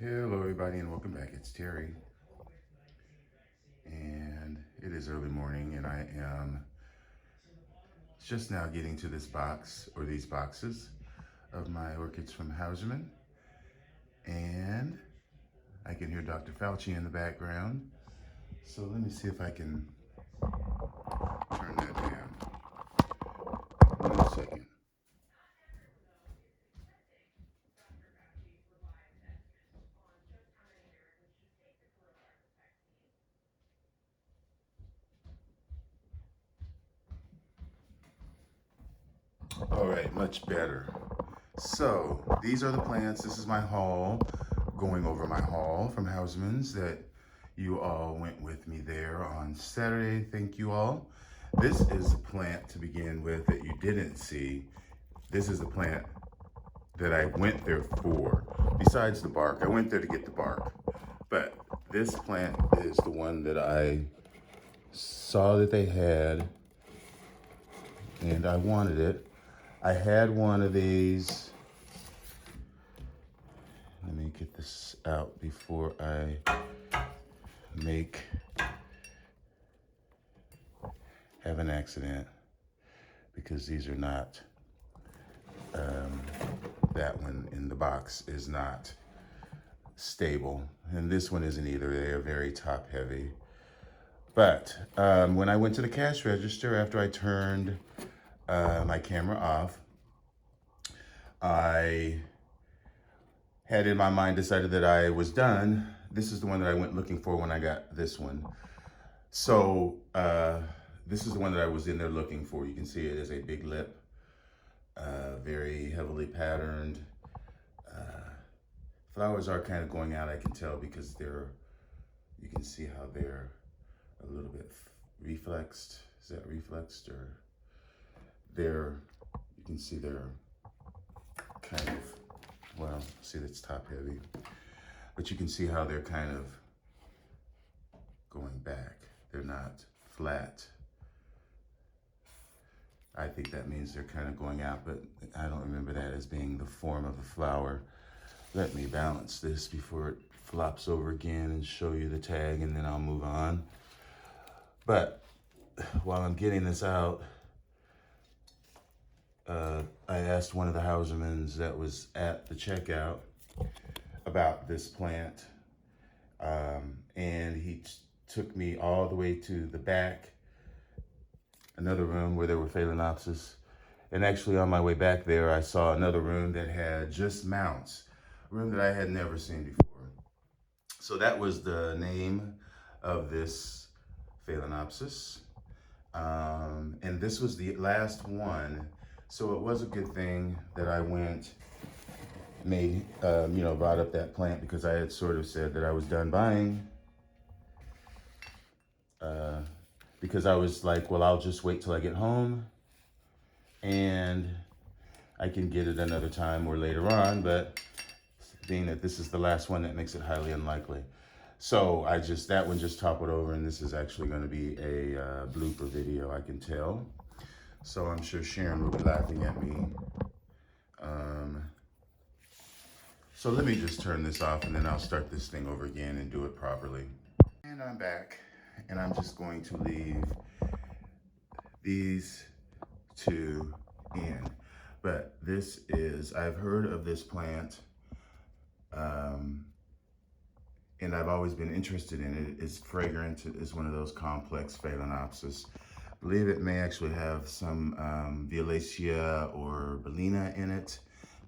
Hello everybody and welcome back. It's Terry. And it is early morning and I am just now getting to this box or these boxes of my orchids from Hausermanns. And I can hear Dr. Fauci in the background. So let me see if I can turn that down. 1 second. All right, much better. So these are the plants. This is my haul, going over my haul from Hausermanns that you all went with me there on Saturday. Thank you all. This is a plant to begin with that you didn't see. This is the plant that I went there for. Besides the bark, I went there to get the bark. But this plant is the one that I saw that they had and I wanted it. I had one of these. Let me get this out before I have an accident, because these are not, that one in the box is not stable. And this one isn't either. They are very top heavy. But when I went to the cash register after I turned my camera off, I had in my mind decided that I was done. This is the one that I went looking for when I got this one. So this is the one that I was in there looking for. You can see it is a big lip, very heavily patterned. Flowers are kind of going out, I can tell, because you can see how they're a little bit reflexed. Is that reflexed? Or you can see they're kind of, well, see that's top heavy, but you can see how they're kind of going back. They're not flat. I think that means they're kind of going out, but I don't remember that as being the form of the flower. Let me balance this before it flops over again and show you the tag, and then I'll move on. But while I'm getting this out, I asked one of the Hausermanns that was at the checkout about this plant, and he took me all the way to the back, another room where there were Phalaenopsis. And actually on my way back there, I saw another room that had just mounts, a room that I had never seen before. So that was the name of this Phalaenopsis. And this was the last one. So it was a good thing that I brought up that plant, because I had sort of said that I was done buying. Because I was like, well, I'll just wait till I get home and I can get it another time or later on. But being that this is the last one, that makes it highly unlikely. So that one just toppled over, and this is actually going to be a blooper video, I can tell. So I'm sure Sharon will be laughing at me. So let me just turn this off, and then I'll start this thing over again and do it properly. And I'm back, and I'm just going to leave these two in. But this is, I've heard of this plant, and I've always been interested in it. It's fragrant. It's one of those complex Phalaenopsis. I believe it may actually have some Violacea or Bellina in it,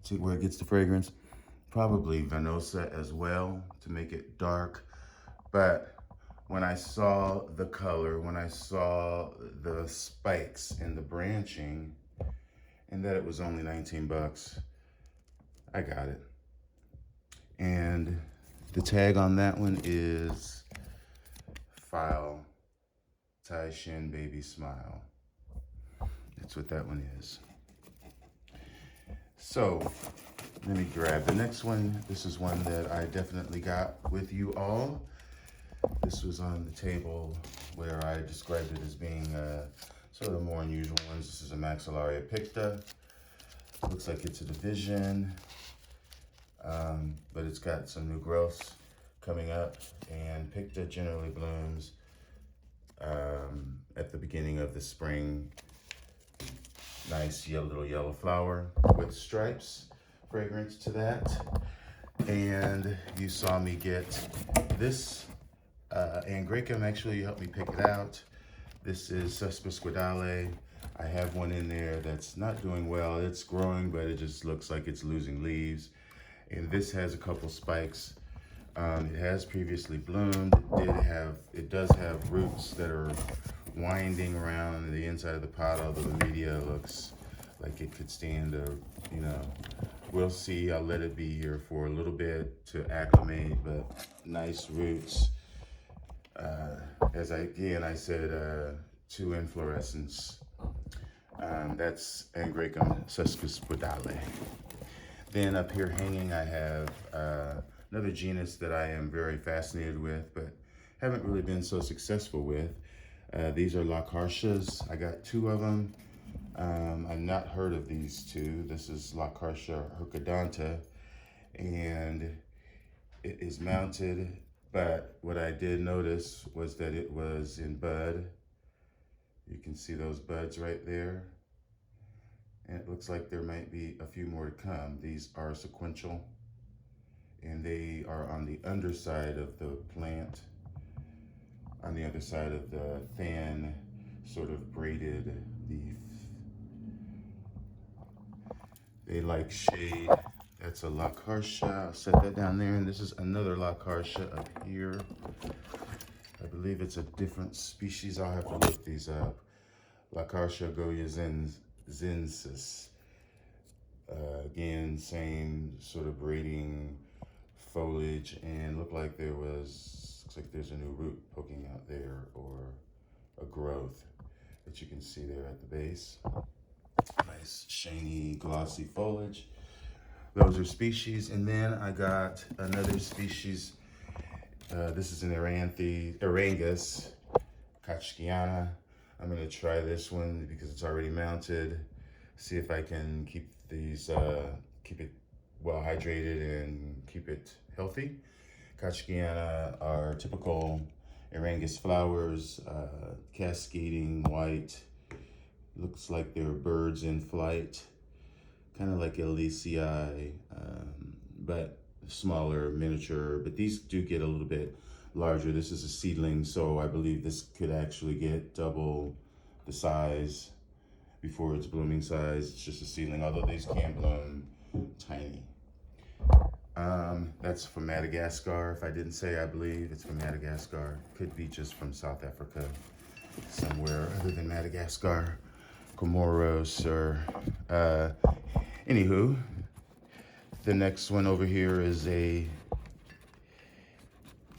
to where it gets the fragrance. Probably Venosa as well, to make it dark. But when I saw the color, when I saw the spikes and the branching, and that it was only 19 bucks, I got it. And the tag on that one is Phal, Thai Shin Baby Smile. That's what that one is. So let me grab the next one. This is one that I definitely got with you all. This was on the table where I described it as being sort of more unusual ones. This is a Maxillaria Picta. Looks like it's a division, but it's got some new growths coming up, and Picta generally blooms at the beginning of the spring. Nice little yellow flower with stripes, fragrance to that. And you saw me get this Angraecum. Actually, you helped me pick it out. This is sequespedale. I have one in there that's not doing well. It's growing, but it just looks like it's losing leaves. And this has a couple spikes. It has previously bloomed. It does have roots that are winding around the inside of the pot, although the media looks like it could stand we'll see. I'll let it be here for a little bit to acclimate, but nice roots. As I said, 2 inflorescence. That's Angraecum sequespedale. Then up here hanging, I have another genus that I am very fascinated with, but haven't really been so successful with. These are Lockhartias. I got 2 of them. I've not heard of these 2. This is Lockhart Hercodanta, and it is mounted, but what I did notice was that it was in bud. You can see those buds right there. And it looks like there might be a few more to come. These are sequential, and they are on the underside of the plant, on the other side of the thin, sort of braided leaf. They like shade. That's a Lockhartia. I'll set that down there. And this is another Lockhartia up here. I believe it's a different species. I'll have to look these up. Lockhartia goyazensis. Again, same sort of braiding foliage, and looks like there's a new root poking out there, or a growth that you can see there at the base. Nice shiny glossy foliage. Those are species. And then I got another species. This is an Aerangis, Kachiana. I'm gonna try this one because it's already mounted. See if I can keep these, keep it well hydrated and keep it healthy. Kachiana are typical Aerangis flowers, cascading white. Looks like they're birds in flight, kind of like Elysiae, but smaller, miniature. But these do get a little bit larger. This is a seedling, so I believe this could actually get double the size before its blooming size. It's just a seedling, although these can bloom tiny. That's from Madagascar. If I didn't say, I believe it's from Madagascar. Could be just from South Africa, somewhere other than Madagascar. Comoros, or anywho, the next one over here is a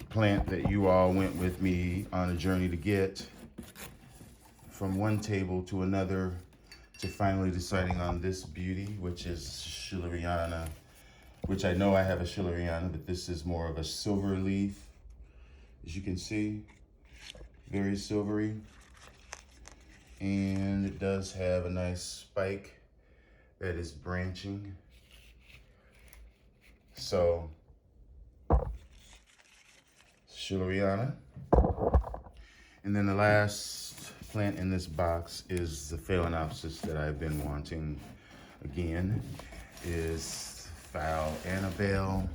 plant that you all went with me on a journey to get from one table to another, to finally deciding on this beauty, which is schilleriana, which I know I have a schilleriana, but this is more of a silver leaf. As you can see, very silvery. And it does have a nice spike that is branching. So, schilleriana. And then the last plant in this box is the Phalaenopsis that I've been wanting. Again, is Phal Annabelle.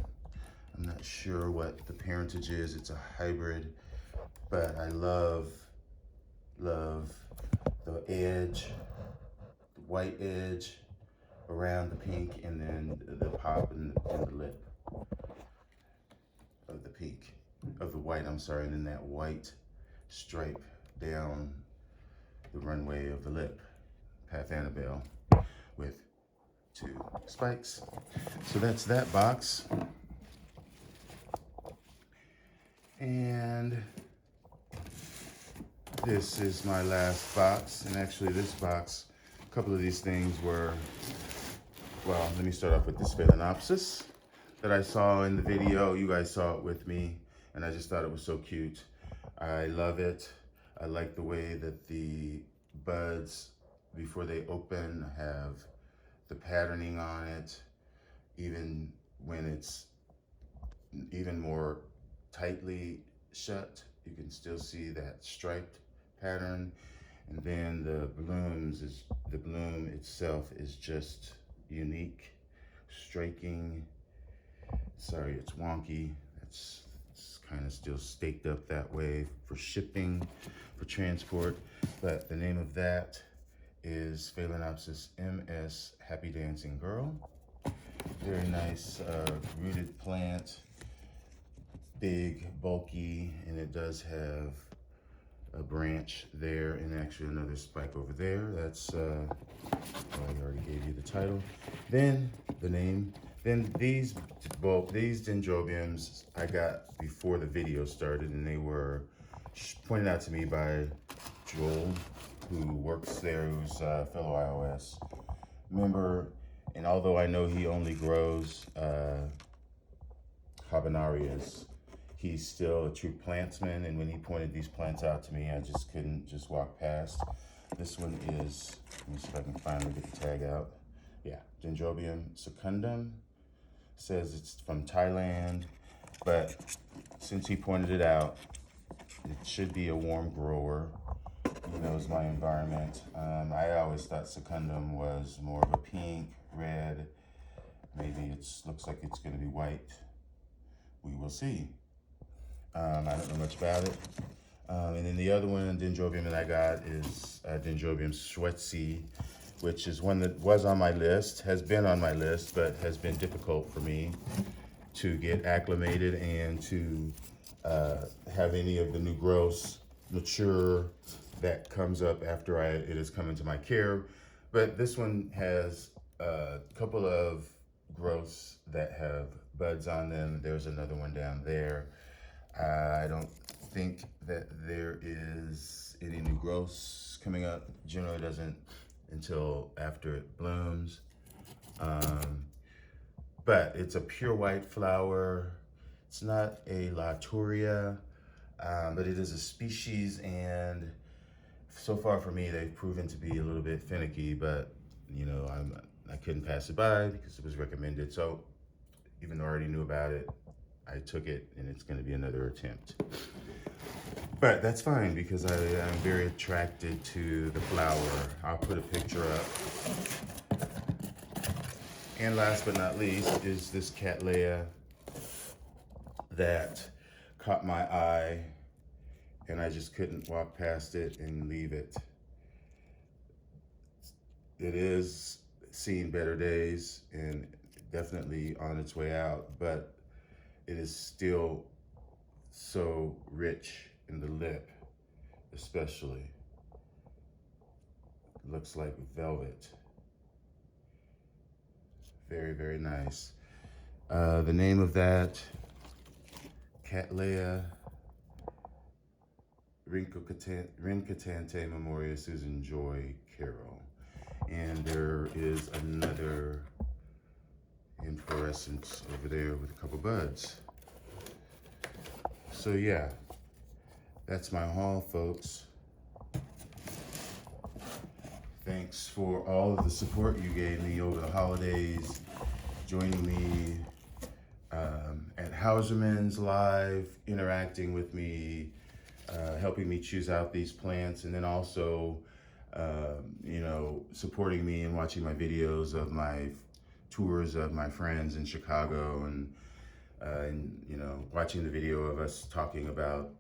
I'm not sure what the parentage is. It's a hybrid, but I love the edge, the white edge around the pink, and then the pop and the lip of the pink, of the white, I'm sorry, and then that white stripe down the runway of the lip. Phal Annabelle with 2 spikes. So that's that box. And this is my last box. And actually this box, a couple of these things were, well, let me start off with this Phalaenopsis that I saw in the video. You guys saw it with me, and I just thought it was so cute. I love it. I like the way that the buds, before they open, have the patterning on it. Even when it's even more tightly shut. You can still see that striped pattern. And then the bloom itself is just unique, striking. Sorry, it's wonky. It's kind of still staked up that way for shipping, for transport. But the name of that is Phalaenopsis MS Happy Dancing Girl. Very nice rooted plant, big, bulky, and it does have a branch there and actually another spike over there. That's, I already gave you the title. Then the name. Then these Dendrobiums I got before the video started, and they were pointed out to me by Joel, who works there, who's a fellow iOS member. And although I know he only grows Hausermanns, he's still a true plantsman. And when he pointed these plants out to me, I just couldn't just walk past. This one is, let me see if I can finally get the tag out. Yeah, Dendrobium secundum. Says it's from Thailand, but since he pointed it out, it should be a warm grower. He knows my environment. I always thought secundum was more of a pink, red. Maybe it looks like it's going to be white. We will see. I don't know much about it. And then the other one, Dendrobium, that I got is Denjobium Schwetzi, which is one that was on my list, has been on my list, but has been difficult for me to get acclimated and to have any of the new growths mature that comes up after it has come into my care. But this one has a couple of growths that have buds on them. There's another one down there. I don't think that there is any new growths coming up. Generally doesn't until after it blooms. But it's a pure white flower. It's not a Lockhartia, but it is a species, and so far for me, they've proven to be a little bit finicky, but you know, I couldn't pass it by because it was recommended. So even though I already knew about it, I took it, and it's gonna be another attempt. But that's fine because I'm very attracted to the flower. I'll put a picture up. And last but not least is this Cattleya that caught my eye, and I just couldn't walk past it and leave it. It is seen better days and definitely on its way out, but it is still so rich in the lip, especially. It looks like velvet. Very, very nice. The name of that, Cattleya Ryhncattleanthe Memoria Susan Joy Carroll. And there is another inflorescence over there with a couple buds. So yeah, that's my haul, folks. Thanks for all of the support you gave me over the holidays, joining me at Hausermanns live, interacting with me, helping me choose out these plants, and then also, you know, supporting me and watching my videos of my tours of my friends in Chicago, and you know, watching the video of us talking about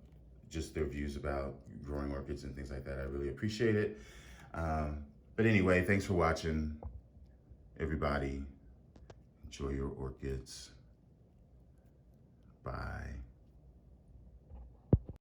just their views about growing orchids and things like that. I really appreciate it. But anyway, thanks for watching, everybody. Enjoy your orchids. Bye.